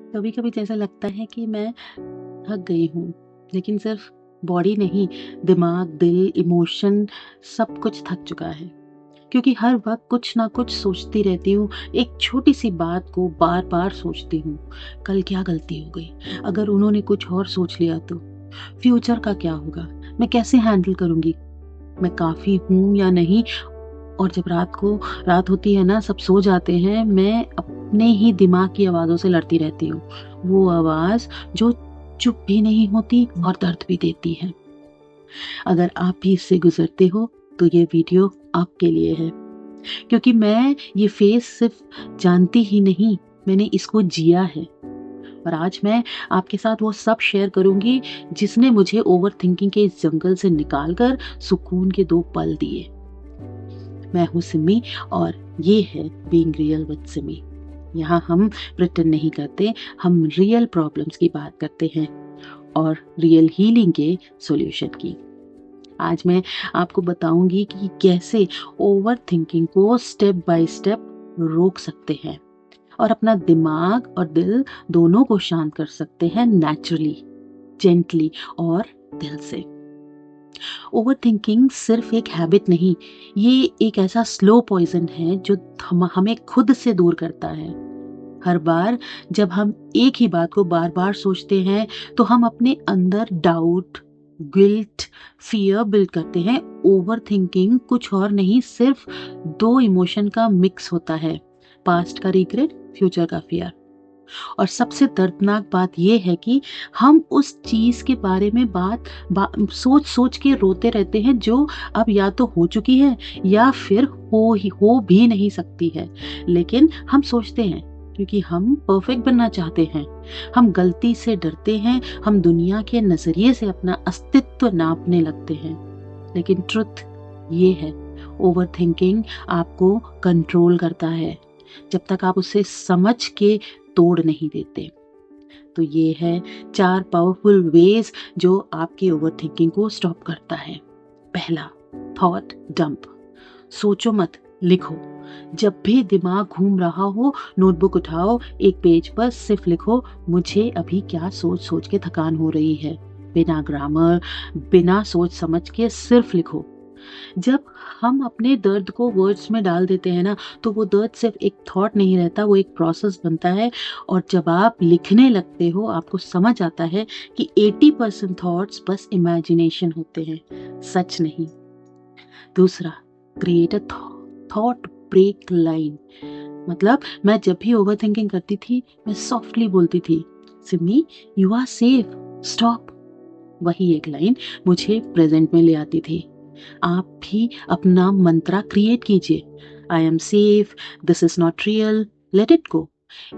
कभी कभी तो ऐसा लगता है कि मैं थक गई हूँ, लेकिन सिर्फ बॉडी नहीं, दिमाग, दिल, इमोशन सब कुछ थक चुका है। क्योंकि हर वक्त कुछ ना कुछ सोचती रहती हूँ। एक छोटी सी बात को बार बार सोचती हूँ। कल क्या गलती हो गई, अगर उन्होंने कुछ और सोच लिया तो? फ्यूचर का क्या होगा, मैं कैसे हैंडल करूंगी? मैं काफी हूँ या नहीं? और जब रात होती है ना, सब सो जाते हैं, मैं अपने ही दिमाग की आवाज़ों से लड़ती रहती हूँ। वो आवाज़ जो चुप भी नहीं होती और दर्द भी देती है। अगर आप भी इससे गुजरते हो तो ये वीडियो आपके लिए है, क्योंकि मैं ये फेस सिर्फ जानती ही नहीं, मैंने इसको जिया है। और आज मैं आपके साथ वो सब शेयर करूंगी जिसने मुझे ओवर थिंकिंग के इस जंगल से निकालकर सुकून के 2 पल दिए। मैं हूँ सिमी और ये है बीइंग रियल विद सिमी। यहाँ हम प्रिटेंड नहीं करते, हम रियल प्रॉब्लम्स की बात करते हैं और रियल हीलिंग के सॉल्यूशन की। आज मैं आपको बताऊंगी कि कैसे ओवर थिंकिंग को स्टेप बाय स्टेप रोक सकते हैं और अपना दिमाग और दिल दोनों को शांत कर सकते हैं, नेचुरली, जेंटली और दिल से। ओवर थिंकिंग सिर्फ एक हैबिट नहीं, ये एक ऐसा स्लो पॉइजन है जो हमें खुद से दूर करता है। हर बार जब हम एक ही बात को बार बार सोचते हैं तो हम अपने अंदर डाउट, गिल्ट, फियर बिल्ड करते हैं। ओवर थिंकिंग कुछ और नहीं, सिर्फ 2 इमोशन का मिक्स होता है, पास्ट का रिग्रेट, फ्यूचर का फियर। और सबसे दर्दनाक बात यह है कि हम उस चीज के बारे में सोच सोच के रोते रहते हैं जो अब या तो हो चुकी है या फिर हो भी नहीं सकती है। लेकिन हम सोचते हैं क्योंकि हम परफेक्ट बनना चाहते हैं, हम गलती से डरते हैं, हम दुनिया के नजरिए से अपना अस्तित्व नापने लगते हैं। लेकिन ट्रुथ ये है, ओवर थिंकिंग आपको कंट्रोल करता है जब तक आप उसे समझ के तोड़ नहीं देते। तो ये है 4 पावरफुल वेज जो आपकी ओवर थिंकिंग को स्टॉप करता है। पहला, थॉट डंप। सोचो मत, लिखो। जब भी दिमाग घूम रहा हो, नोटबुक उठाओ, एक पेज पर सिर्फ लिखो, मुझे अभी क्या सोच सोच के थकान हो रही है। बिना ग्रामर, बिना सोच समझ के सिर्फ लिखो। जब हम अपने दर्द को वर्ड्स में डाल देते हैं ना, तो वो दर्द सिर्फ एक थॉट नहीं रहता, वो एक प्रोसेस बनता है। और जब आप लिखने लगते हो, आपको समझ आता है कि 80% थॉट्स बस इमेजिनेशन होते हैं, सच नहीं। दूसरा, create a thought break line. मतलब मैं जब भी ओवर थिंकिंग करती थी, मैं सॉफ्टली बोलती थी, Simi you are safe, stop. वही एक लाइन मुझे प्रेजेंट में ले आती थी। आप भी अपना मंत्रा क्रिएट कीजिए। I am safe, this is not real, let it go.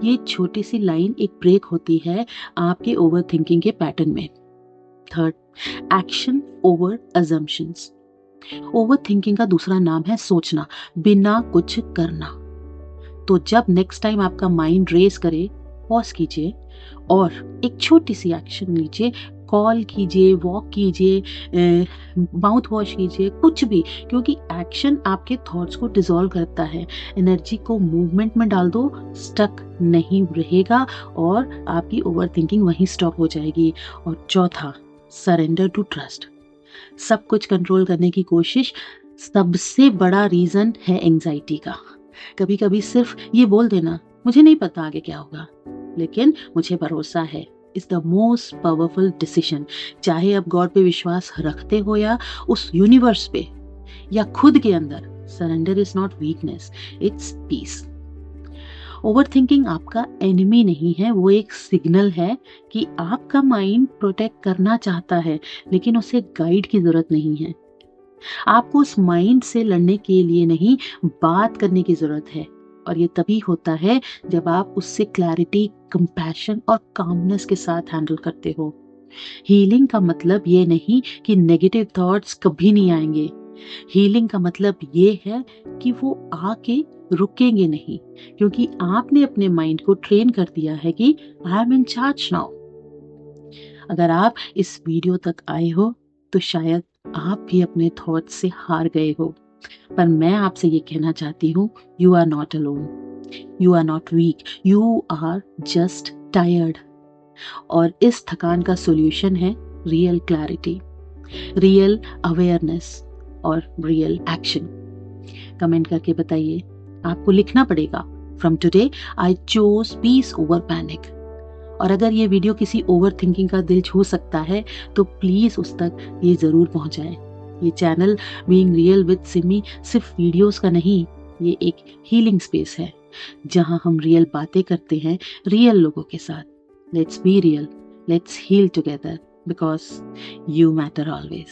ये छोटी सी लाइन एक ब्रेक होती है आपके ओवर थिंकिंग के पैटर्न में। Third, action over assumptions. Over thinking का दूसरा नाम है सोचना बिना कुछ करना। तो जब नेक्स्ट टाइम आपका माइंड रेस करे, पॉज कीजिए और एक छोटी सी एक्शन लीजिए। कॉल कीजिए, वॉक कीजिए, माउथ वॉश कीजिए, कुछ भी, क्योंकि एक्शन आपके थॉट्स को डिसॉल्व करता है। एनर्जी को मूवमेंट में डाल दो, स्टक नहीं रहेगा और आपकी ओवर थिंकिंग वहीं स्टॉप हो जाएगी। और चौथा, सरेंडर टू ट्रस्ट। सब कुछ कंट्रोल करने की कोशिश सबसे बड़ा रीजन है एंजाइटी का। कभी कभी सिर्फ ये बोल देना, मुझे नहीं पता आगे क्या होगा, लेकिन मुझे भरोसा है, is the most powerful decision. चाहे आप गॉड पे विश्वास रखते हो या उस यूनिवर्स पे या खुद के अंदर, surrender is not weakness, it's peace. Overthinking आपका एनिमी नहीं है, वो एक सिग्नल है कि आपका माइंड प्रोटेक्ट करना चाहता है, लेकिन उसे गाइड की जरूरत नहीं है। आपको उस माइंड से लड़ने के लिए नहीं, बात करने की जरूरत है। और ये तभी होता है जब आप उससे क्लैरिटी, कंपैशन और कामनेस के साथ हैंडल करते हो। हीलिंग का मतलब ये नहीं कि नेगेटिव थॉट्स कभी नहीं आएंगे। हीलिंग का मतलब ये है कि वो आके रुकेंगे नहीं, क्योंकि आपने अपने माइंड को ट्रेन कर दिया है कि I am in charge now. अगर आप इस वीडियो तक आए हो तो शायद आप भी अपने थॉट्स से हार गए हो, पर मैं आपसे ये कहना चाहती हूँ, you are not alone, you are not weak, you are just tired. और इस थकान का सॉल्यूशन है रियल क्लैरिटी, रियल अवेयरनेस और रियल एक्शन। कमेंट करके बताइए, आपको लिखना पड़ेगा, from today I choose peace over panic. और अगर ये वीडियो किसी ओवर थिंकिंग का दिल छू सकता है तो प्लीज उस तक ये जरूर पहुंचाए। ये channel being real with Simi सिर्फ वीडियोस का नहीं, ये एक हीलिंग स्पेस है जहां हम रियल बातें करते हैं रियल लोगों के साथ। Let's be real, let's heal together, because you matter always.